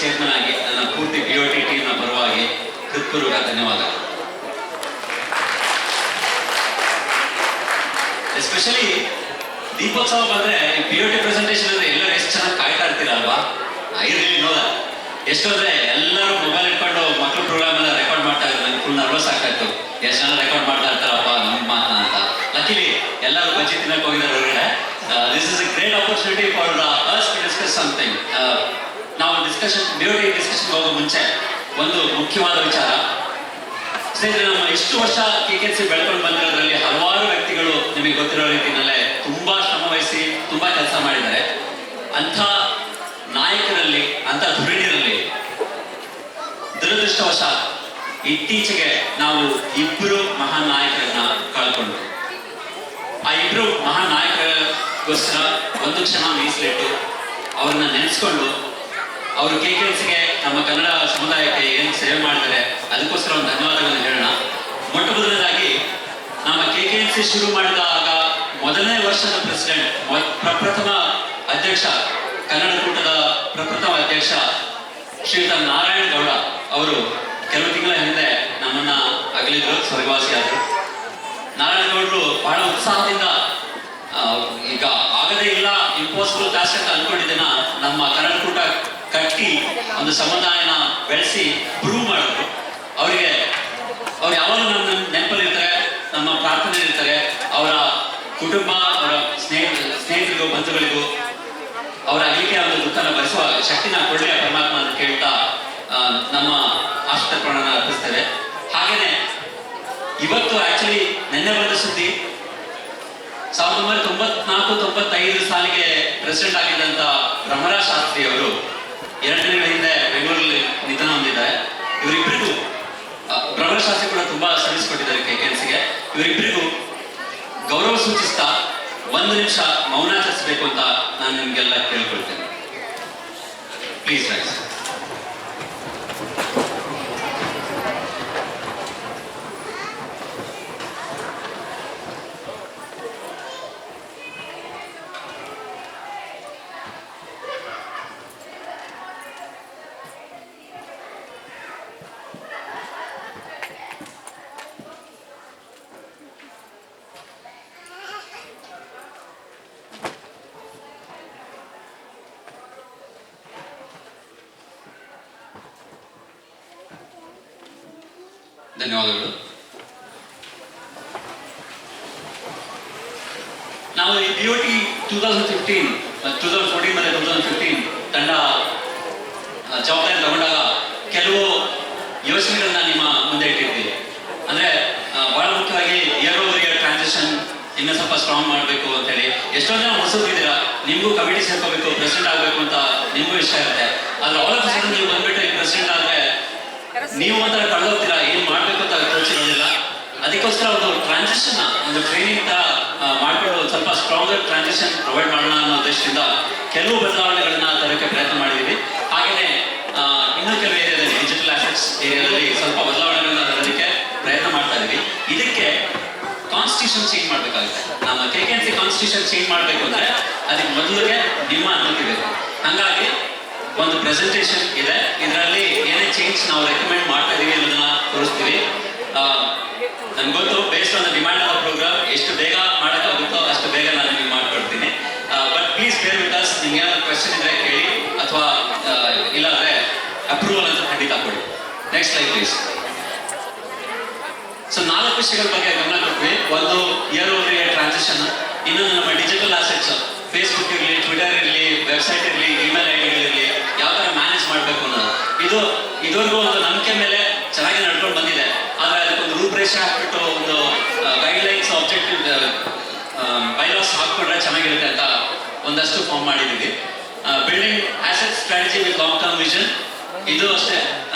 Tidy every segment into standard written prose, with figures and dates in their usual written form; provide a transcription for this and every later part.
Chairman ಆಗಿ ನನ್ನ ಪೂರ್ತಿ BOT ಟೀಮ್ನ ಪರವಾಗಿ ಹೃತ್ಪೂರ್ವಕ ಧನ್ಯವಾದಗಳು. ಎಸ್ಪೆಷಲಿ ದೀಪೋತ್ಸವ ಬಂದ್ರೆ BOT ಪ್ರೆಸೆಂಟೇಷನ್ ಅಂದ್ರೆ ಎಲ್ಲರೂ ಎಷ್ಟು ಚೆನ್ನಾಗಿ ಕಾಯ್ತಾ ಇರ್ತೀರಲ್ವಾ? I really know that. ಎಷ್ಟಂದ್ರೆ ಎಲ್ಲರೂ ಮೊಬೈಲ್ ಇಟ್ಕೊಂಡು ಮಕ್ಕಳು ಪ್ರೋಗ್ರಾಮ್ ಎಲ್ಲ ರೆಕಾರ್ಡ್ ಮಾಡ್ತಾ ಇದ್ರು. ನನಗೆ ಫುಲ್ ನರ್ವಸ್ ಆಗ್ತಾ ಇತ್ತು, ಎಷ್ಟು ಜನ ರೆಕಾರ್ಡ್ ಮಾಡ್ತಾ ಇರ್ತಾರಪ್ಪ ನಮ್ಮ ಮಾತನ್ನ ಅಂತ. ಲಕ್ಕಿಲಿ ಎಲ್ಲರೂ ಬಜ್ಜಿ ತಿನ್ನಕ್ಕೆ ಹೋಗಿದ್ದಾರೆ ಹೊರಗಡೆ. This is a great opportunity for us to discuss something. ನಾವು BOT ಡಿಸ್ಕಷನ್ ಹೋಗೋ ಮುಂಚೆ ಒಂದು ಮುಖ್ಯವಾದ ವಿಚಾರ ಸ್ನೇಹಿತರೆ, ನಮ್ಮ ಇಷ್ಟು ವರ್ಷ KKC ಬೆಳ್ಕೊಂಡು ಬಂದಿರೋದ್ರಲ್ಲಿ ಹಲವಾರು ವ್ಯಕ್ತಿಗಳು ನಿಮಗೆ ಗೊತ್ತಿರೋ ರೀತಿಯಲ್ಲೇ ತುಂಬಾ ಶ್ರಮ ವಹಿಸಿ ತುಂಬಾ ಕೆಲಸ ಮಾಡಿದ್ದಾರೆ. ಅಂಥ ನಾಯಕರಲ್ಲಿ, ಅಂಥ ಧುರೀಣರಲ್ಲಿ ದುರದೃಷ್ಟವಶ ಇತ್ತೀಚೆಗೆ ನಾವು ಇಬ್ಬರು ಮಹಾನ್ ನಾಯಕರನ್ನ ಕಳ್ಕೊಂಡ್ರು. ಆ ಇಬ್ರು ಮಹಾನ್ ನಾಯಕರಿಗೋಸ್ಕರ ಒಂದು ಕ್ಷಣ ಮೀಸಲಿಟ್ಟು ಅವ್ರನ್ನ ನೆನೆಸ್ಕೊಂಡು ಅವರು KKCಗೆ ನಮ್ಮ ಕನ್ನಡ ಸಮುದಾಯಕ್ಕೆ ಏನು ಸೇವೆ ಮಾಡಿದ್ದಾರೆ ಅದಕ್ಕೋಸ್ಕರ ಒಂದು ಧನ್ಯವಾದಗಳನ್ನು ಹೇಳೋಣ. ಮೊಟ್ಟ ಮೊದಲನೇದಾಗಿ ನಮ್ಮ KKC ಶುರು ಮಾಡಿದಾಗ ಮೊದಲನೇ ವರ್ಷದ ಪ್ರೆಸಿಡೆಂಟ್, ಪ್ರಪ್ರಥಮ ಅಧ್ಯಕ್ಷ, ಕನ್ನಡ ಕೂಟದ ಪ್ರಪ್ರಥಮ ಅಧ್ಯಕ್ಷ ಶ್ರೀಯುತ ನಾರಾಯಣ ಗೌಡ ಅವರು ಕೆಲವು ತಿಂಗಳ ಹಿಂದೆ ನಮ್ಮನ್ನ ಅಗಲಿದ್ರು, ಸ್ವರ್ಗವಾಸಿಯಾದರು. ನಾರಾಯಣ ಗೌಡರು ಬಹಳ ಉತ್ಸಾಹದಿಂದ ಈಗ ಆಗದೇ ಇಲ್ಲ, ಇಂಪಾಸಿಬಲ್ ಟಾಸ್ಕ್ ಅಂತ ಅನ್ಕೊಂಡಿದ್ದನ್ನ ನಮ್ಮ ಕನ್ನಡ ಕೂಟ ಕಟ್ಟಿ ಒಂದು ಸಮುದಾಯನ ಬೆಳೆಸಿ ಪ್ರೂವ್ ಮಾಡಿದ್ರು. ಅವ್ರು ಯಾವಾಗಲೂ ನಮ್ಮ ನೆನಪಲ್ಲಿರ್ತಾರೆ, ನಮ್ಮ ಪ್ರಾರ್ಥನೆ ಇರ್ತಾರೆ. ಅವರ ಕುಟುಂಬ, ಅವರ ಸ್ನೇಹಿತರಿಗೂ ಬಂಧುಗಳಿಗೂ ಅವರ ಅಗಲಿಕೆಯ ಒಂದು ದುಃಖನ ಭರಿಸುವ ಶಕ್ತಿನ ಕೊಡಲಿ ಪರಮಾತ್ಮ ಅಂತ ಕೇಳ್ತಾ ನಮ್ಮ ಆಶೀರ್ವಾದಗಳನ್ನು ಅರ್ಪಿಸ್ತೇವೆ. ಹಾಗೇನೆ ಇವತ್ತು ಆಕ್ಚುಲಿ ನಿನ್ನೆ ಬಂದ ಸುದ್ದಿ, 1994-95 ಸಾಲಿಗೆ ಪ್ರೆಸಿಡೆಂಟ್ ಆಗಿದ್ದಂತ ಭ್ರಮರಾಜ ಶಾಸ್ತ್ರಿ ಅವರು 2 ದಿನಗಳ ಹಿಂದೆ ಬೆಂಗಳೂರಲ್ಲಿ ನಿಧನ ಹೊಂದಿದ್ದಾರೆ. ಇವರಿಬ್ಬರಿಗೂ ಭ್ರಮರಾಜ ಶಾಸ್ತ್ರಿ ಕೂಡ ತುಂಬಾ ಸರ್ವಿಸ್ ಕೊಟ್ಟಿದ್ದಾರೆ KKCಗೆ. ಇವರಿಬ್ಬರಿಗೂ ಗೌರವ ಸೂಚಿಸ್ತಾ 1 ನಿಮಿಷ ಮೌನಾಚರಿಸಬೇಕು ಅಂತ ನಾನು ನಿಮ್ಗೆಲ್ಲ ಕೇಳ್ಕೊಳ್ತೇನೆ. Please rice. ಧನ್ಯವಾದಗಳು. ನಾವು ಈ BOT 2014 ಮತ್ತೆ 2015 ತಂಡ ಜವಾಬ್ದಾರಿ ತಗೊಂಡಾಗ ಕೆಲವು ಯೋಚನೆಗಳನ್ನ ನಿಮ್ಮ ಮುಂದೆ ಇಟ್ಟಿದ್ದೀವಿ. ಅಂದ್ರೆ ಬಹಳ ಮುಖ್ಯವಾಗಿ ಇಯರ್ ಓವರ್ ಇಯರ್ ಟ್ರಾನ್ಸಿಷನ್ ಇನ್ನೂ ಸ್ವಲ್ಪ ಸ್ಟ್ರಾಂಗ್ ಮಾಡಬೇಕು ಅಂತ ಹೇಳಿ. ಎಷ್ಟೊಂದು ಜನ ಹೊಸದಿದ್ದೀರಾ, ನಿಮಗೂ ಕಮಿಟಿ ಸೇರ್ಕೋಬೇಕು, ಪ್ರೆಸಿಡೆಂಟ್ ಆಗಬೇಕು ಅಂತ ನಿಮಗೂ ಇಷ್ಟ ಇರುತ್ತೆ. ಆದ್ರೆ ಆಲ್ ಆಫ್ ಸಡನ್ ನೀವು ಬಂದ್ಬಿಟ್ಟು ಈ ಪ್ರೆಸಿಡೆಂಟ್ ಆದ್ರೆ ನೀವು ಒಂಥರ ಕಳೆದೋಗ್ತೀರಾ, ಏನ್ ಮಾಡ್ಬೇಕು ಅಂತ ತೋಚಿರೋದಿಲ್ಲ. ಅದಕ್ಕೋಸ್ಕರ ಒಂದು ಟ್ರಾನ್ಸಿಷನ್, ಒಂದು ಟ್ರೈನಿಂಗ್ ತರ ಮಾಡ್ಕೊಂಡು ಸ್ವಲ್ಪ ಸ್ಟ್ರಾಂಗರ್ ಟ್ರಾನ್ಸಿಷನ್ ಪ್ರೊವೈಡ್ ಮಾಡೋಣ ಅನ್ನೋ ಉದ್ದೇಶದಿಂದ ಕೆಲವು ಬದಲಾವಣೆಗಳನ್ನ ತರಕ್ಕೆ ಪ್ರಯತ್ನ ಮಾಡಿದೀವಿ. ಹಾಗೇನೆ ಇನ್ನೂ ಕೆಲವು ಏರಿಯಾದಲ್ಲಿ, ಡಿಜಿಟಲ್ ಅಸೆಟ್ಸ್ ಏರಿಯಾದಲ್ಲಿ ಸ್ವಲ್ಪ ಬದಲಾವಣೆಗಳನ್ನ ತರೋದಕ್ಕೆ ಪ್ರಯತ್ನ ಮಾಡ್ತಾ ಇದೀವಿ. ಇದಕ್ಕೆ ಕಾನ್ಸ್ಟಿಟ್ಯೂಷನ್ ಚೇಂಜ್ ಮಾಡ್ಬೇಕಾಗುತ್ತೆ. ನಮ್ಮ KKC ಕಾನ್ಸ್ಟಿಟ್ಯೂಷನ್ ಚೇಂಜ್ ಮಾಡ್ಬೇಕು ಅಂದ್ರೆ ಅದಕ್ಕೆ ಮೊದಲಿಗೆ ನಿಮ್ಮ ಅನುಮತಿ ಬೇಕು. ಹಂಗಾಗಿ ಒಂದು ಪ್ರೆಸೆಂಟೇಷನ್ ಇದೆ, ಇದರಲ್ಲಿ ಏನೇ ಚೇಂಜ್ ನಾವು ರೆಕಮೆಂಡ್ ಮಾಡ್ತಾ ಇದೀವಿ ಅನ್ನೋದನ್ನ ತೋರಿಸ್ತೀವಿ. ನನ್ಗೆ ಗೊತ್ತು, based on the demand of programme ಎಷ್ಟು ಬೇಗ ಮಾಡೋಕ್ಕಾಗುತ್ತೋ ಅಷ್ಟು ಬೇಗ ನಾನು ನಿಮಗೆ ಮಾಡ್ಕೊಡ್ತೀನಿ. But please bear with us. ನಿಮ್ಗೆ ಏನಾದ್ರು ಕ್ವೆಶ್ಚನ್ ಇದ್ರೆ ಕೇಳಿ, ಅಥವಾ ಇಲ್ಲಾಂದ್ರೆ ಅಪ್ರೂವಲ್ ಅಂತ ಖಂಡಿತ ಕೊಡಿ. Next slide please. ಸೊ 4 ವಿಷಯಗಳ ಬಗ್ಗೆ ಗಮನ ಕೊಟ್ವಿ. ಒಂದು ಇಯರ್ ಓವರ್ ಇಯರ್ ಟ್ರಾನ್ಸಿಷನ್, ಇನ್ನೊಂದು ನಮ್ಮ ಡಿಜಿಟಲ್ ಅಸೆಟ್ಸ್, ಫೇಸ್ಬುಕ್ ಇರಲಿ, ಟ್ವಿಟರ್ ಇರಲಿ, ವೆಬ್ಸೈಟ್ ಇರಲಿ, ಇಮೇಲ್ ಐಡಿಗಳಿರಲಿ, ಯಾವ ತರ ಮ್ಯಾನೇಜ್ ಮಾಡಬೇಕು ಅನ್ನೋದು. ಇದುವರೆಗೂ ಒಂದು ನಂಬಿಕೆ ಮೇಲೆ ಚೆನ್ನಾಗಿ ನಡ್ಕೊಂಡು ಬಂದಿದೆ. ಆದ್ರೆ ಅದಕ್ಕೊಂದು ರೂಪರೇಷೆ ಹಾಕ್ಬಿಟ್ಟು ಒಂದು ಗೈಡ್ಲೈನ್ಸ್, ಆಬ್ಜೆಕ್ಟಿವ್, ಬೈಲಾಸ್ ಹಾಕ್ಕೊಂಡ್ರೆ ಚೆನ್ನಾಗಿರುತ್ತೆ ಅಂತ ಒಂದಷ್ಟು ಫಾರ್ಮ್ ಮಾಡಿದ್ದೀವಿ. Building asset strategy with long term vision, ಇದು ಅಷ್ಟೇ.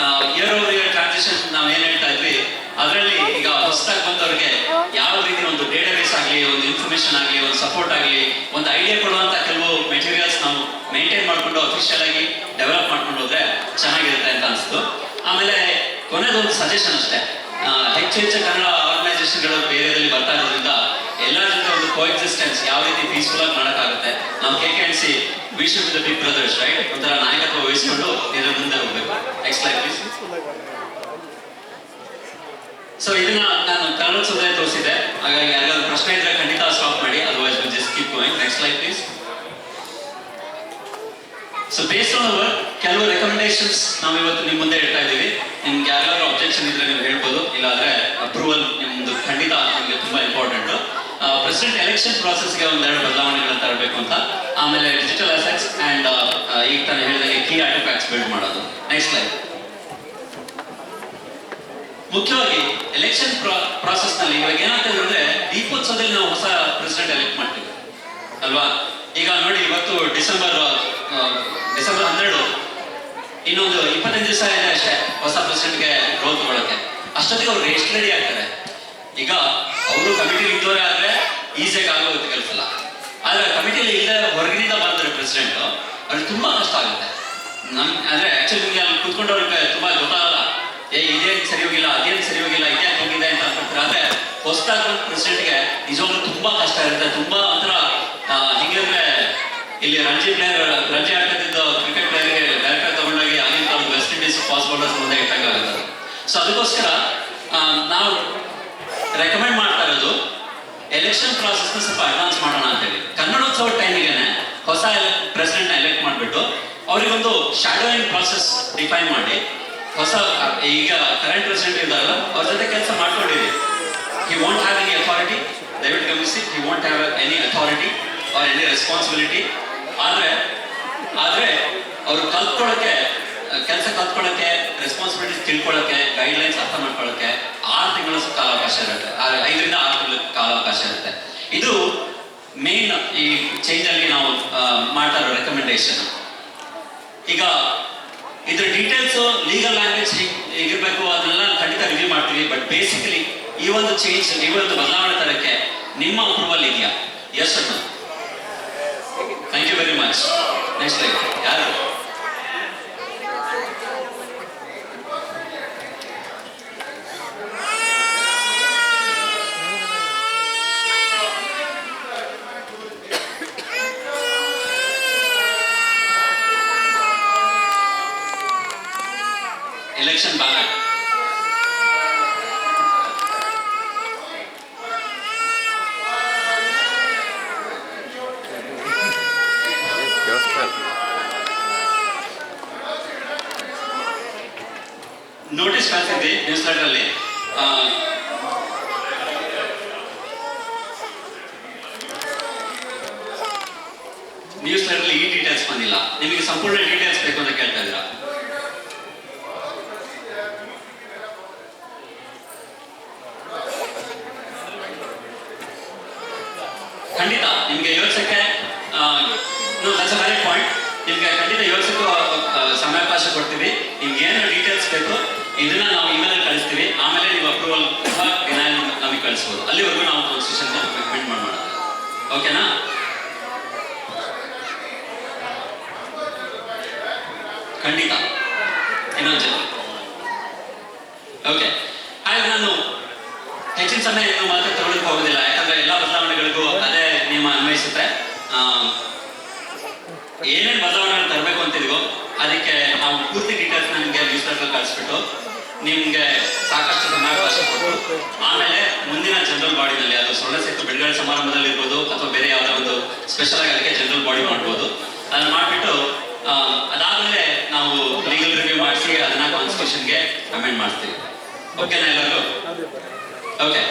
ಇಯರ್ ಓವರ್ ಇಯರ್ ಟ್ರಾನ್ಸಿಷನ್ ನಾವು ಏನ್ ಹೇಳ್ತಾ ಇದ್ವಿ, ಅದರಲ್ಲಿ ಈಗ ಹೊಸದಾಗಿ ಬಂದವ್ರಿಗೆ ಯಾವ ರೀತಿ ಒಂದು ಡೇಟಾಬೇಸ್ ಆಗಲಿ, ಒಂದು ಇನ್ಫಾರ್ಮೇಶನ್ ಆಗಲಿ, ಒಂದು ಸಪೋರ್ಟ್ ಆಗಲಿ, ಒಂದು ಐಡಿಯಾ ಕೊಡುವಂತ ಕೆಲವು ಮೆಟೀರಿಯಲ್ಸ್ ನಾವು ಮೇಂಟೈನ್ ಮಾಡ್ಕೊಂಡು ಅಫಿಷಿಯಲ್ ಆಗಿ ಡೆವಲಪ್ ಮಾಡ್ಕೊಂಡು ಹೋದ್ರೆ ಚೆನ್ನಾಗಿರುತ್ತೆ ಅಂತ ಅನಿಸ್ತು. ಆಮೇಲೆ ಕೊನೆದೊಂದು ಸಜೆಷನ್ ಅಷ್ಟೇ, ಹೆಚ್ಚು ಕನ್ನಡ ಆರ್ಗನೈಸೇಷನ್ಗಳು ಬೇರೆಯಲ್ಲಿ ಬರ್ತಾ ಇರೋದ್ರಿಂದ ಎಲ್ಲರ ಜೊತೆ ಒಂದು ಕೋಎಕ್ಸಿಸ್ಟೆನ್ಸ್ ಯಾವ ರೀತಿ ಪೀಸ್ಫುಲ್ ಆಗಿ ಮಾಡೋಕ್ಕಾಗುತ್ತೆ. ನಾವು KKC we should be the big brothers, right? ಒಂಥರ ನಾಯಕತ್ವ ವಹಿಸ್ಕೊಂಡು ಇದರ ಮುಂದೆ ಸೊ ಇದನ್ನ ನಾನು ಕನ್ನಡೋತ್ಸವದಲ್ಲಿ ತೋರಿಸಿದ್ದೆ, ಹಾಗಾಗಿ ಯಾರಿಗಾದ್ರು ಪ್ರಶ್ನೆ ಇದ್ರೆ ಖಂಡಿತ ಸ್ಟಾಪ್ ಮಾಡಿ, otherwise will just keep going. Next slide please. So based on our ಕೆಲವು ರೆಕಮೆಂಡೇಶನ್ಸ್ ನಾವು ಇವತ್ತು ನಿಮ್ಮ ಮುಂದೆ ಇಡ್ತಾ ಇದ್ದೀವಿ. ನಿಮ್ಗೆ ಯಾರಾದ್ರೂ ಅಬ್ಜೆಕ್ಷನ್ ಇದ್ರೆ ನೀವು ಹೇಳ್ಬೋದು, ಇಲ್ಲಾಂದ್ರೆ ಅಪ್ರೂವಲ್ ನಿಮ್ದು ಖಂಡಿತ ನಮಗೆ ತುಂಬಾ ಇಂಪಾರ್ಟೆಂಟ್. ಪ್ರೆಸಿಡೆಂಟ್ ಎಲೆಕ್ಷನ್ ಪ್ರಾಸೆಸ್ಗೆ ಒಂದೆರಡು ಬದಲಾವಣೆಗಳನ್ನ ತರಬೇಕು ಅಂತ, ಆಮೇಲೆ ಡಿಜಿಟಲ್ ಅಸೆಟ್ಸ್ ಅಂಡ್ ಈಗ ತಾನು ಹೇಳಿದಂಗೆ ಕೀ ಆರ್ಟಿಫ್ಯಾಕ್ಟ್ಸ್ ಬಿಲ್ಡ್ ಮಾಡೋದು. Next slide. ಮುಖ್ಯವಾಗಿ ಎಲೆಕ್ಷನ್ ಪ್ರಾಸೆಸ್ ನಲ್ಲಿ ಇವಾಗ ಏನಾಗ್ತದೆ ಅಂದ್ರೆ ದೀಪೋತ್ಸವದಲ್ಲಿ ನಾವು ಹೊಸ ಪ್ರೆಸಿಡೆಂಟ್ ಎಲೆಕ್ಟ್ ಮಾಡ್ತೀವಿ ಅಲ್ವಾ. ಈಗ ನೋಡಿ, ಇವತ್ತು ಡಿಸೆಂಬರ್ 12, ಇನ್ನೊಂದು 25 ದಿವಸ ಇದೆ ಅಷ್ಟೇ ಹೊಸ ಪ್ರೆಸಿಡೆಂಟ್ಗೆ ರೋಲ್ ತಗೊಳಕ್ಕೆ. ಅಷ್ಟೊತ್ತಿಗೆ ಅವ್ರು ಎಷ್ಟು ರೆಡಿ ಆಗ್ತಾರೆ. ಈಗ ಅವರು ಕಮಿಟಿ ಇದ್ದವರೇ ಆದ್ರೆ ಈಸಿಯಾಗಿ ಆಗೋಗುತ್ತೆ ಕೆಲಸ ಎಲ್ಲ. ಆದ್ರೆ ಕಮಿಟಿಯಲ್ಲಿ ಇಲ್ಲ ಹೊರಗಿನಿಂದ ಬಂದ್ರೆ ಪ್ರೆಸಿಡೆಂಟ್ ಅವ್ರಿಗೆ ತುಂಬಾ ಕಷ್ಟ ಆಗುತ್ತೆ. ಅಂದ್ರೆ ಆಕ್ಚುಲಿ ನಿಮ್ಗೆ ಅಲ್ಲಿ ಕುತ್ಕೊಂಡವ್ರಿಗೆ ತುಂಬಾ ಗೊತ್ತಾಗಲ್ಲ, ಇದೇನು ಸರಿ ಹೋಗಿಲ್ಲ, ಅದೇನು ಸರಿ ಹೋಗಿಲ್ಲ, ಇದ್ಯಾಕೆ ಹೋಗಿದೆ ಅಂತ ಅನ್ಕೊಳ್ತಾರೆ. ಆದ್ರೆ ಹೊಸದಾಗಿ ಬಂದ ಪ್ರೆಸಿಡೆಂಟ್ಗೆ ನಿಜವಾಗ್ಲೂ ತುಂಬಾ ಕಷ್ಟ ಇರುತ್ತೆ. ತುಂಬಾ ಒಂಥರ ಹಿಂಗಂದ್ರೆ ಇಲ್ಲಿ ರಂಜಿ ಆಡ್ತಿದ್ದ ಕ್ರಿಕೆಟ್ ಪ್ಲೇಯರ್ಗೆ ಡೈರೆಕ್ಟರ್ ತಗೊಂಡಾಗಿ ಆಗಿನ ವೆಸ್ಟ್ ಇಂಡೀಸ್ ಫಾಸ್ಟ್ ಬೌಲರ್ಸ್ ಮುಂದೆ ಇಟ್ಟಾಗುತ್ತೆ. ಸೊ ಅದಕ್ಕೋಸ್ಕರ ನಾವು ರೆಕಮೆಂಡ್ ಮಾಡ್ತಾ ಇರೋದು ಎಲೆಕ್ಷನ್ ಪ್ರಾಸೆಸ್ನ ಸ್ವಲ್ಪ ಅಡ್ವಾನ್ಸ್ ಮಾಡೋಣ ಅಂತ ಹೇಳಿ. ಕನ್ನಡೋತ್ಸವ ಟೈಮಿಗೆನೆ ಹೊಸ ಪ್ರೆಸಿಡೆಂಟ್ ಎಲೆಕ್ಟ್ ಮಾಡಿಬಿಟ್ಟು ಅವರಿಗೊಂದು ಶಾಡೋಯಿಂಗ್ ಪ್ರಾಸೆಸ್ ಡಿಫೈನ್ ಮಾಡಿ, ಹೊಸ ಈಗ ಕರೆಂಟ್ ಪ್ರೆಸಿಡೆಂಟ್ ಇದ್ದಾರಲ್ಲ ಅವ್ರ ಜೊತೆ ಕೆಲಸ ಮಾಡ್ಕೊಂಡಿರಿ. He won't have any authority, ದಯವಿಟ್ಟು ಗಮನಿಸಿ, he won't have any authority or any responsibility. ಆದ್ರೆ ಅವರು ಕೆಲಸ ಕಲ್ತ್ಕೊಳ್ಳೋಕೆ, ರೆಸ್ಪಾನ್ಸಿಬಿಲಿಟೀಸ್ ತಿಳ್ಕೊಳ್ಳೋಕೆ, ಗೈಡ್ಲೈನ್ಸ್ ಅರ್ಥ ಮಾಡ್ಕೊಳ್ಳೋಕೆ 6 ತಿಂಗಳ ಕಾಲಾವಕಾಶ ಇರುತ್ತೆ. 5 ರಿಂದ 6 ತಿಂಗಳ ಕಾಲಾವಕಾಶ ಇರುತ್ತೆ. ಇದು ಮೇನ್ ಈ ಚೇಂಜ್ ಅಲ್ಲಿ ನಾವು ಮಾಡ್ತಾ ಇರೋ ರೆಕಮೆಂಡೇಶನ್. ಈಗ ಇದ್ರ ಡೀಟೇಲ್ಸ್, ಲೀಗಲ್ ಲ್ಯಾಂಗ್ವೇಜ್ ಹೇಗಿರ್ಬೇಕು ಅದನ್ನೆಲ್ಲ ಖಂಡಿತ ರಿವ್ಯೂ ಮಾಡ್ತೀವಿ. ಬಟ್ ಬೇಸಿಕಲಿ ಈ ಒಂದು ಚೇಂಜ್, ಈ ಒಂದು ಬದಲಾವಣೆ ತರಕ್ಕೆ ನಿಮ್ಮ ಅಪ್ರೂವಲ್ ಇದೆಯಾ? ಎಸ್ ಅಣ್ಣ. Thank you very much. Next like ಯಾರು? Election ballot. ನೋಟಿಸ್ ಕಳಿಸಿದ್ವಿ ನ್ಯೂಸ್ ಲೆಟರ್ ಅಲ್ಲಿ. ನ್ಯೂಸ್ ಲೆಟರ್ ಅಲ್ಲಿ ಈ ಡೀಟೇಲ್ಸ್ ಬಂದಿಲ್ಲ. ನಿಮಗೆ ಸಂಪೂರ್ಣ ಡೀಟೇಲ್ಸ್ ಬೇಕು ಅಂತ ಕೇಳ್ತಾ ಇದ್ದೀರಾ? ಖಂಡಿತ ನಿಮ್ಗೆ ಯೋಚಿಸಕ್ಕೆ ದಟ್ಸ್ ಅ ವೆರಿ ಪಾಯಿಂಟ್. ನಿಮ್ಗೆ ಖಂಡಿತ ಯೋಚಿಸಕ್ಕೂ ಸಮಯಾವಕಾಶ ಕೊಡ್ತೀವಿ. ನಿಮ್ಗೆ ಏನು ಡೀಟೇಲ್ಸ್ ಬೇಕು ಇದನ್ನ ನಾವು ಇಮೇಲ್ ಕಳಿಸ್ತೀವಿ. ಆಮೇಲೆ ನೀವು ಅಪ್ರೂವಲ್ ಡಿನೈಲ್ ನಮಗೆ ಕಳಿಸ್ಬೋದು. ಅಲ್ಲಿವರೆಗೂ ನಾವು ಕಾನ್ಸ್ಟಿಟ್ಯೂಷನ್ ರಿಕಮೆಂಡ್ ಮಾಡೋಣ. ಓಕೆನಾ? ಖಂಡಿತ ಇನ್ನೊಂದು ಜನ. ಓಕೆ, ಹಾಗೆ ನಾನು ಹೆಚ್ಚಿನ ಸಮಯ ಏನು ಮಾತ್ರ ತಗೊಳ್ಳಕ್ಕೆ ಹೋಗೋದಿಲ್ಲ, ಯಾಕಂದ್ರೆ ಎಲ್ಲ ಬದಲಾವಣೆಗಳಿಗೂ ಅದೇ ನಿಯಮ ಅನ್ವಯಿಸುತ್ತೆ. ಏನೇನು ಬದಲಾವಣೆಗಳು ತರಬೇಕು ಅಂತಿದ್ವೋ ಅದಕ್ಕೆ ನಾವು ಪೂರ್ತಿ ಡೀಟೇಲ್ಸ್ ನಿಮಗೆ ನ್ಯೂಸ್ ಲೆಟರ್ ಕಳಿಸ್ಬಿಟ್ಟು ನಿಮ್ಗೆ ಸಾಕಷ್ಟು ಸಮಯಾವಕಾಶ ಕೊಟ್ಟು ಆಮೇಲೆ ಮುಂದಿನ ಜನರಲ್ ಬಾಡಿನಲ್ಲಿ, ಅದು ಸೊಳ್ಳೆ ಸೇತು ಬಿಡುಗಡೆ ಸಮಾರಂಭದಲ್ಲಿ ಇರ್ಬೋದು ಅಥವಾ ಬೇರೆ ಯಾವುದೋ ಒಂದು ಸ್ಪೆಷಲ್ ಆಗಿ ಅದಕ್ಕೆ ಜನರಲ್ ಬಾಡಿ ಮಾಡ್ಬೋದು. ಅದನ್ನ ಮಾಡಿಬಿಟ್ಟು ಅದಾದ್ಮೇಲೆ ನಾವು ಲೀಗಲ್ ರಿವ್ಯೂ ಮಾಡಿಸಿ ಅದನ್ನ ಕಾನ್ಸ್ಟಿಟ್ಯೂಷನ್ಗೆ ಅಮೆಂಡ್ ಮಾಡ್ತೀವಿ. ಓಕೆನಾ ಎಲ್ಲರೂ? Okay,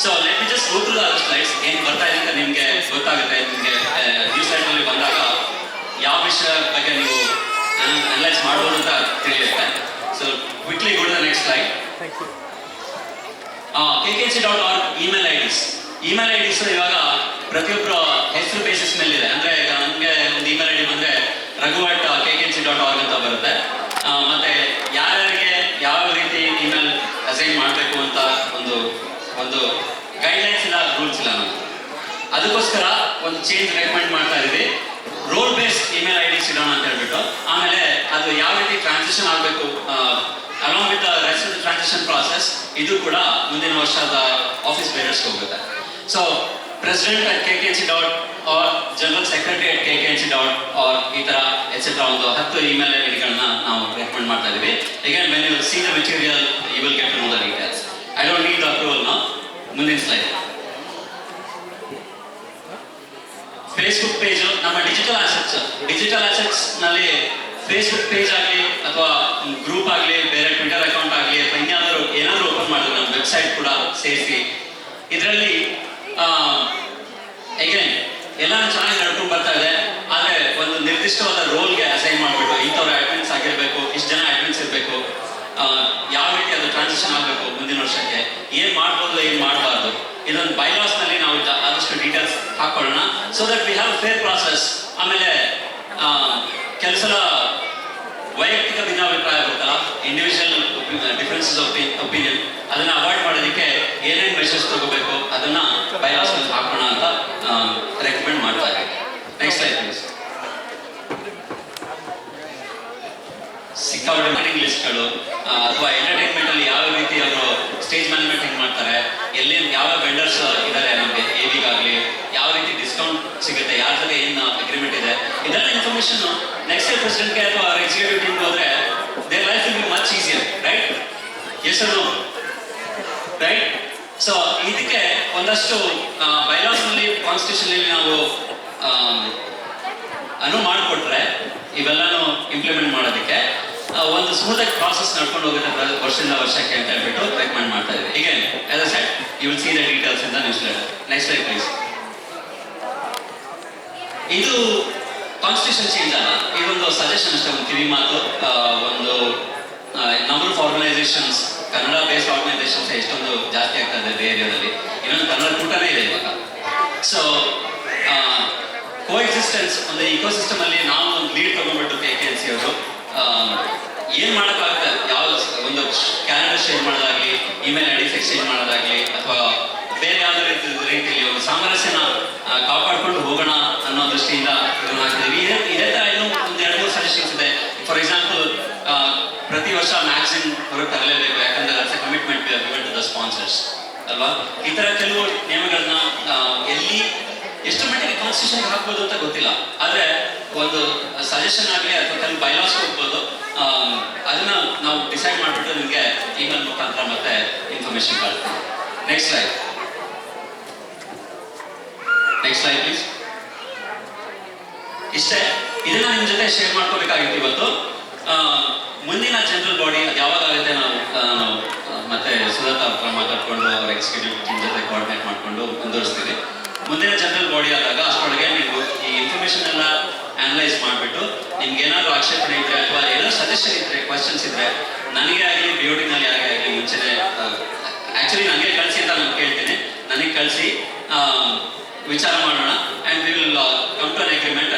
so let me just go through the slides. ಏನು ಬರ್ತಾ ಇದೆ ಅಂತ ನಿಮಗೆ ಗೊತ್ತಾಗುತ್ತೆ. ನಿಮಗೆ ನ್ಯೂಸ್ ಲೆಟರ್ನಲ್ಲಿ ಬಂದಾಗ ಯಾವ ವಿಷಯ ಬಗ್ಗೆ ನೀವು ಅನಲೈಸ್ ಮಾಡ್ಬೋದು ಅಂತ ತಿಳಿಯುತ್ತೆ. So quickly go to the next slide. kkc.org email IDs. Email IDs ಇವಾಗ ಪ್ರತಿಯೊಬ್ಬರ ಹೆಸರು ಬೇಸಿಸ್ ಮೇಲೆ ಇದೆ. ಅಂದ್ರೆ ಈಗ ನಮಗೆ ಒಂದು ಇಮೇಲ್ ಐಡಿ ಬಂದ್ರೆ raghu@kkc.org ಅಂತ ಬರುತ್ತೆ. ಮತ್ತೆ ಯಾರ್ಯಾರಿಗೆ ಯಾವ ರೀತಿ ಇಮೇಲ್ ಅಸೈನ್ ಮಾಡಬೇಕು ಅಂತ ಒಂದು ಗೈಡ್ಲೈನ್ಸ್ ಇಲ್ಲ, ರೂಲ್ಸ್ ಇಲ್ಲ ನಮಗೆ. ಅದಕ್ಕೋಸ್ಕರ ಒಂದು ಚೇಂಜ್ ರೆಕಮೆಂಡ್ ಮಾಡ್ತಾ ಇದ್ದೀವಿ. ರೋಲ್ ಬೇಸ್ಡ್ ಇಮೇಲ್ ಐಡಿಸ್ ಇಡೋಣ ಅಂತ ಹೇಳ್ಬಿಟ್ಟು, ಆಮೇಲೆ ಅದು ಯಾವ ರೀತಿ ಟ್ರಾನ್ಸಿಷನ್ ಆಗಬೇಕು along with the rest of the transition process, ಇದು ಕೂಡ ಮುಂದಿನ ವರ್ಷದ ಆಫೀಸ್ ಬೇರರ್ಸ್ಗೆ ಹೋಗುತ್ತೆ. So president @kkc.org, general secretary @kkc.org ಈ ತರ ಎಕ್ಸೆಟ್ರಾ ಒಂದು 10 ಇಮೇಲ್ ಐಡಿಗಳನ್ನ ನಾವು ರೆಕಮೆಂಡ್ ಮಾಡ್ತಾ ಇದೀವಿ. Again when you see the material you will get to know the details. I don't need the approval ನಾ. ಮುಂದಿನ ಸ್ಲೈಡ್. ಫೇಸ್ಬುಕ್ ಪೇಜ್ ನಮ್ಮ ಡಿಜಿಟಲ್ ಆಸೆಟ್ಸ್ ನಲ್ಲಿ ಫೇಸ್ಬುಕ್ ಪೇಜ್ ಆಗಲಿ ಅಥವಾ ಗ್ರೂಪ್ ಆಗಲಿ ಬೇರೆ ಟ್ವಿಟರ್ ಅಕೌಂಟ್ ಆಗಲಿ ಅಥವಾ ಏನಾದರೂ ಓಪನ್ ಮಾಡಿದ್ರೆ ನಮ್ಮ ವೆಬ್ಸೈಟ್ ಕೂಡ ಸೇರಿಸಿ ಇದರಲ್ಲಿ ಅಗೇನ್ ಎಲ್ಲಾನು ಚೆನ್ನಾಗಿ ನಡ್ಕೊಂಡು ಬರ್ತಾ ಇದೆ. ಆದರೆ ಒಂದು ನಿರ್ದಿಷ್ಟವಾದ ರೋಲ್ಗೆ ಅಸೈನ್ ಮಾಡಿಬಿಟ್ಟು ಇಂಥವ್ರು ಅಡ್ಮಿನ್ಸ್ ಆಗಿರಬೇಕು, ಇಷ್ಟು ಜನ ಅಡ್ಮಿನ್ಸ್ ಇರಬೇಕು, ಯಾವ ರೀತಿ ಅದು ಟ್ರಾನ್ಸಿಷನ್ ಆಗಬೇಕು ಮುಂದಿನ ವರ್ಷಕ್ಕೆ, ಏನು ಮಾಡ್ಬೋದು ಏನು ಮಾಡಬಾರ್ದು, ಇದೊಂದು ಬೈಲಾಸ್ ನಲ್ಲಿ ನಾವು ಆದಷ್ಟು ಡೀಟೇಲ್ಸ್ ಹಾಕೊಳ್ಳೋಣ. So that we have fair process. ಆಮೇಲೆ ಕೆಲಸದ ವೈಯಕ್ತಿಕ ಭಿನ್ನಾಭಿಪ್ರಾಯ ಬರುತ್ತಲ್ಲ, ಇಂಡಿವಿಜುವಲ್ ಡಿಫರೆನ್ಸಸ್ ಒಪಿನಿಯನ್, ಅದನ್ನ ಅವಾಯ್ಡ್ ಮಾಡೋದಕ್ಕೆ ಏನೇನು ಮೆಷರ್ಸ್ ತಗೋಬೇಕು ಅದನ್ನ ಬೈಲಾಸ್ ನಲ್ಲಿ ಹಾಕೋಣ ಅಂತ ರೆಕಮೆಂಡ್ ಮಾಡ್ತಾರೆ. Next slide please. ಸಿಕ್ಕಾಪಟ್ಟೆ ಮೀಟಿಂಗ್ ಲಿಸ್ಟ್ಗಳು ಅಥವಾ ಎಂಟರ್ಟೈನ್ಮೆಂಟ್ ಅಲ್ಲಿ ಯಾವ ರೀತಿ ಅವರು ಸ್ಟೇಜ್ ಮ್ಯಾನೇಜ್ಮೆಂಟ್ ಹೆಂಗ್ ಮಾಡ್ತಾರೆ, ಎಲ್ಲಿ ಯಾವ ವೆಂಡರ್ಸ್ ಇದ್ದಾರೆ ನಮಗೆ ಏವಿಗಾಗಲಿ, ಯಾವ ರೀತಿ ಡಿಸ್ಕೌಂಟ್ ಸಿಗುತ್ತೆ, ಯಾರ ಜೊತೆ ಏನು ಅಗ್ರಿಮೆಂಟ್ ಇದೆ, ಇದೆಲ್ಲ ಇನ್ಫಾರ್ಮೇಶನ್ ನೆಕ್ಸ್ಟ್ ಇಯರ್ ಪ್ರೆಸಿಡೆಂಟ್ಗೆ ಅಥವಾ ಎಕ್ಸಿಕ್ಯೂಟಿವ್ ಟೀಮ್ ಹೋದ್ರೆ their life will be much easier, right? Yes or no? Right? So ಇದಕ್ಕೆ ಒಂದಷ್ಟು ಬೈಲಾಸ್ ನಲ್ಲಿ ಕಾನ್ಸ್ಟಿಟ್ಯೂಷನ್ ನಾವು ಅನುವು ಮಾಡಿಕೊಟ್ರೆ ಇವೆಲ್ಲಾನು ಇಂಪ್ಲಿಮೆಂಟ್ ಮಾಡೋದಕ್ಕೆ ಒಂದು ಸ್ಮೂತ್ ಆಗಿ ಪ್ರಾಸೆಸ್ ನಡ್ಕೊಂಡು ಹೋಗುತ್ತೆ ವರ್ಷದಿಂದ ವರ್ಷಕ್ಕೆ ಅಂತ ಹೇಳ್ಬಿಟ್ಟು ರೆಕಮೆಂಡ್ ಮಾಡ್ತಾ ಇದ್ದೀವಿ. ಈಗ as I said you will see the details in the newsletter. Next slide please. ಇದು ಕಾನ್ಸ್ಟಿಟ್ಯೂಷನ್ ಚೇಂಜ್ ಅಲ್ಲ, ಇದೊಂದು ಸಜೆಷನ್ ಅಷ್ಟೇ, ಒಂದು ಕಿವಿ ಮಾತು. ಒಂದು number of organisations, Kannada based organisations ಎಷ್ಟೊಂದು ಜಾಸ್ತಿ ಆಗ್ತಾ ಇದೆ ಏರಿಯಾದಲ್ಲಿ. ಇನ್ನೊಂದು ಕನ್ನಡ ಕೂಟನೇ ಇದೆ ಇವಾಗ. ಸೊ ಕೋ ಎಕ್ಸಿಸ್ಟೆನ್ಸ್, ಒಂದು ಇಕೋಸಿಸ್ಟಮ್ ಅಲ್ಲಿ ನಾವು ಒಂದು ಲೀಡ್ ತಗೊಂಡ್ಬಿಟ್ಟು KKNC ಅವರು ಏನ್ ಮಾಡೋಕ್ಕಾಗುತ್ತೆ, ಯಾವ ಒಂದು ಕ್ಯಾಲೆಂಡರ್ ಶೇರ್ ಮಾಡೋದಾಗ್ಲಿ, ಇಮೇಲ್ ಐಡಿಸ್ ಎಕ್ಸ್ಚೇಂಜ್ ಮಾಡೋದಾಗ್ಲಿ, ಅಥವಾ ಬೇರೆ ಯಾವುದೇ ರೀತಿಯಲ್ಲಿ ಒಂದು ಸಾಮರಸ್ಯನ ಕಾಪಾಡ್ಕೊಂಡು ಹೋಗೋಣ ಅನ್ನೋ ದೃಷ್ಟಿಯಿಂದ ಇದನ್ನ ಹಾಕಿದ್ದೀವಿ. ಇದೇ ತರ ಇನ್ನೂ ಒಂದು 2-3 ಸಜೆಷನ್ಸ್ ಇದೆ. ಫಾರ್ ಎಕ್ಸಾಂಪಲ್, ಪ್ರತಿ ವರ್ಷ ಮ್ಯಾಗ್ಝಿನ್ ಹೊರಗೆ ತರಲೇಬೇಕು, ಯಾಕಂದ್ರೆ it's a commitment given to the sponsors ಅಲ್ವಾ. ಈ ತರ ಕೆಲವು ನಿಯಮಗಳನ್ನ ಎಲ್ಲಿ ಎಷ್ಟು ಮಟ್ಟಿಗೆ ಕಾನ್ಸ್ಟಿಟ್ಯೂಷನ್ ಹಾಕ್ಬೋದು ಅಂತ ಗೊತ್ತಿಲ್ಲ, ಆದ್ರೆ ಒಂದು ಸಜೆಷನ್ ಆಗಲಿ ಅಥವಾ ಕೆಲವು ಬೈಲಾಸ್ ಹೋಗ್ಬೋದು, ಅದನ್ನ ನಾವು ಡಿಸೈಡ್ ಮಾಡಿಬಿಟ್ಟು ನಿಮಗೆ ಇಮೇಲ್ ಮುಖಾಂತರ ಮತ್ತೆ ಇನ್ಫಾರ್ಮೇಶನ್ ಕೊಡ್ತೀವಿ. Next slide. Next slide please. ಇಷ್ಟೇ, ಇದನ್ನ ನಿಮ್ಮ ಜೊತೆ ಶೇರ್ ಮಾಡ್ಕೋಬೇಕಾಗಿತ್ತು ಇವತ್ತು. ಮುಂದಿನ ಜನರಲ್ ಬಾಡಿ ಅದು ಯಾವಾಗ ಆಗುತ್ತೆ ನಾವು ಮತ್ತೆ ಸುಧಾತಾ ಹತ್ರ ಮಾತಾಡ್ಕೊಂಡು ಅವ್ರ ಎಕ್ಸಿಕ್ಯೂಟಿವ್ ಟೀಮ್ ಜೊತೆ ಕೋಆರ್ಡಿನೇಟ್ ಮಾಡ್ಕೊಂಡು ಮುಂದುವರಿಸ್ತೀವಿ. ಮುಂದಿನ ಜನರಲ್ ಬಾಡಿ ಆದಾಗ ಅಷ್ಟರೊಳಗೆ ನೀವು ಈ ಇನ್ಫಾರ್ಮೇಶನ್ ಎಲ್ಲ ಅನಲೈಸ್ ಮಾಡಿಬಿಟ್ಟು ನಿಮ್ಗೆ ಏನಾದ್ರು ಆಕ್ಷೇಪಣೆ ಇದ್ರೆ ಅಥವಾ ಏನೋ ಸಜೆಷನ್ ಇದ್ರೆ, ಕ್ವಶನ್ಸ್ ಇದ್ರೆ ನನಗೆ ಆಗಲಿ ಬಿಯೋಟಿನಲ್ಲಿ ಯಾರಿಗೆ ಆಗಲಿ ಮುಂಚೆನೆ ಆಕ್ಚುಲಿ ನನಗೆ ಕಳಿಸಿ ಅಂತ ನಾನು ಕೇಳ್ತೀನಿ. ನನಗೆ ಕಳಿಸಿ ವಿಚಾರ ಮಾಡೋಣ. And we will come to an agreement.